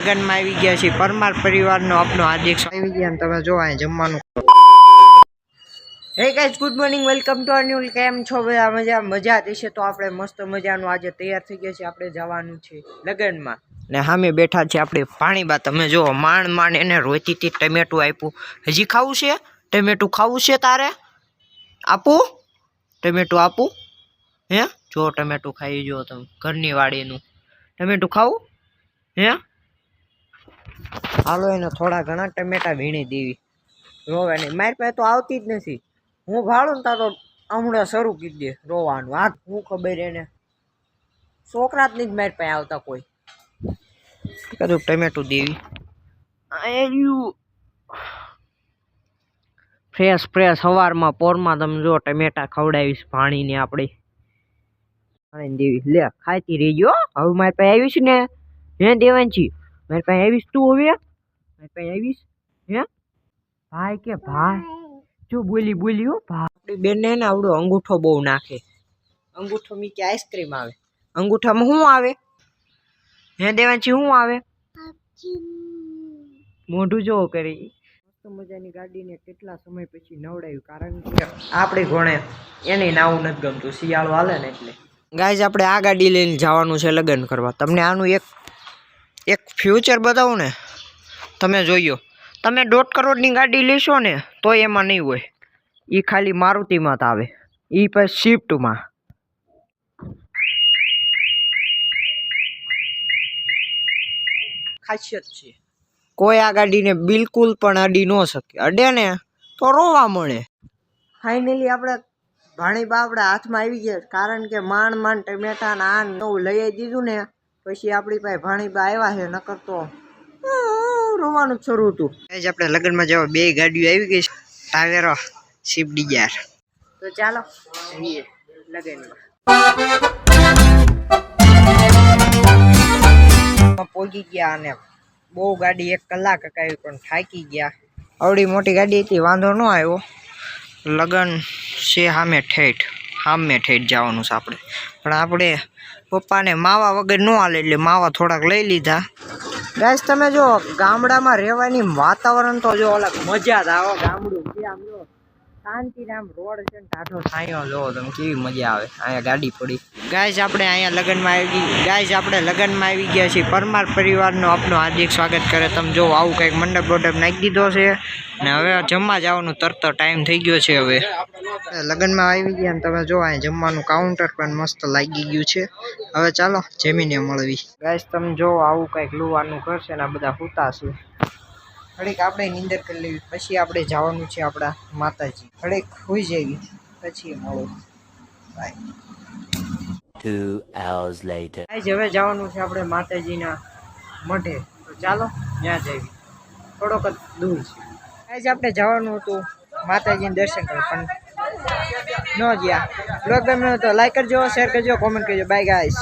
લગનમાં આવી ગયા છે પરમાર પરિવારનો આપનો હાર્દિક આવી ગયા તમે જો અહીં જમવાનું. Hey guys, good morning, welcome to our new. કેમ છો બધા? મજા હશે તો આપણે મસ્ત મજાનું આજે તૈયાર થઈ ગયા છે. આપણે જવાનું છે લગનમાં ને સામે બેઠા છે આપણે પાણીબા. તમે જો માંડ એને રોતીથી ટમેટું આપ્યું. હજી ખાવું છે? ટમેટું ખાવું છે તારે? આપું ટમેટું આપું? હે જો ટમેટું ખાઈ જો તમે ઘરની વાડીનું ટમેટું ખાવું હે? હાલો એને થોડા ઘણા ટમેટા વીણી દેવી. રોવે નહીં, મારી પાસે તો આવતી જ નથી. હું ભાડું ને તો હમણાં શરૂ કરી દે રોવાનું. આ હું ખબર એને છોકરા જ નહીં મારી પાસે આવતા કોઈ. કદું ટમેટું દેવી ફ્રેશ ફ્રેશ સવારમાં પોરમાં તમે જો ટમેટા ખવડાવીશ પાણીને આપણે પાણી દેવી. લે ખાતી રહી ગયો. હવે મારી પાસે આવીશ ને હે દેવાંશી, મારી પાસે આવીશ તું? હવે મારી પાસે આવીશ હે ભાઈ કે ભાઈ? જો બોલી હો ભાઈ. આપણી બેન ને આવડો અંગૂઠો બહુ નાખે. અંગૂઠો મી કે આઈસ્ક્રીમ આવે. અંગૂઠામાં શું આવે હે દેવાંશી? શું આવે? મોઢું જો કરી. મસ્ત મજાની ગાડીને કેટલા સમય પછી નવડાવ્યું, કારણ કે આપણી ઘોણે એને નાવું નથી ગમતું. શિયાળો હાલે ને એટલે. ગાઈઝ આપણે આ ગાડી લઈને જવાનું છે લગ્ન કરવા. તમને આનું એક ફ્યુચર બતાવું ને, તમે જોઈયો. તમે 1.5 કરોડની ગાડી લેશો ને તો એમાં નહીં હોય. એ ખાલી મારુતિમાં જ આવે. એ પછી સ્વિફ્ટમાં. ખાસિયત છે. કોઈ આ ગાડીને બિલકુલ પણ અડી ન શકે. અડે ને તો રોવા મળે. ફાઇનલી આપણે ભાણીબા આપણા હાથમાં આવી ગયા, કારણ કે માંડ ટમેટા ને આ નવું લઈ દીધું ને પછી આપણી પાસે ભાણીબા આવ્યા છે. નકર તો રોવાનું જ શરૂ હતું. આપણે લગ્નમાં જવા 2 ગાડીઓ આવી ગઈ છે. ટાવેરો સ્વિફ્ટ ડિઝાયર. તો ચાલો જઈએ લગ્નમાં. પહોંચી ગયા અને બહુ ગાડી 1 કલાક અકાવી પણ થાકી ગયા. આવડી મોટી ગાડી હતી, વાંધો ન આવ્યો. લગન છે સામે ઠેઠ જવાનું છે આપણે. પણ આપણે પપ્પાને માવા વગર ન હાલે એટલે માવા થોડાક લઈ લીધા. ગાઈસ તમે જો ગામડામાં રહેવાની વાતાવરણ તો જો અલગ મજા જ આવે. ગામડું છે આમ જો શાંતિ, આમ રોડ છે ને ટાઢો છાંયો જો તમે કેવી મજા આવે. અહીંયા ગાડી પડી. ગાઈસ આપણે અહીંયા લગ્નમાં આવી ગયા છીએ. પરમાર પરિવારનો આપનો હાર્દિક સ્વાગત કરે. તમે જો આવું કંઈક મંડપ નાખી દીધો છે ને હવે જમવા જવાનું તરત ટાઈમ થઈ ગયો છે. હવે લગ્નમાં આવી ગયા ને તમે જો અહીંયા જમવાનું કાઉન્ટર પણ મસ્ત લાગી ગયું છે. હવે ચાલો જમીને મળવી. ગાઈસ તમે જો આવું કંઈક લુવાનું ઘર છે ને આ બધા સૂતા છે. ઘડીક આપણે નીંદર કરી લેવી, પછી આપણે જવાનું છે આપણા માતાજી. ઘડીક સુઈ જવી પછી મળો. બાય. 2 hours later. હવે જવાનું છે આપણે માતાજીના મઢે. તો ચાલો ત્યાં જઈએ. થોડોક જ દૂર છે. આજે આપણે જવાનું હતું માતાજીને દર્શન કરવા પણ ન ગયા. બ્લોગ ગમ્યો તો લાઈક કરજો, શેર કરજો, કોમેન્ટ કરજો. Bye guys.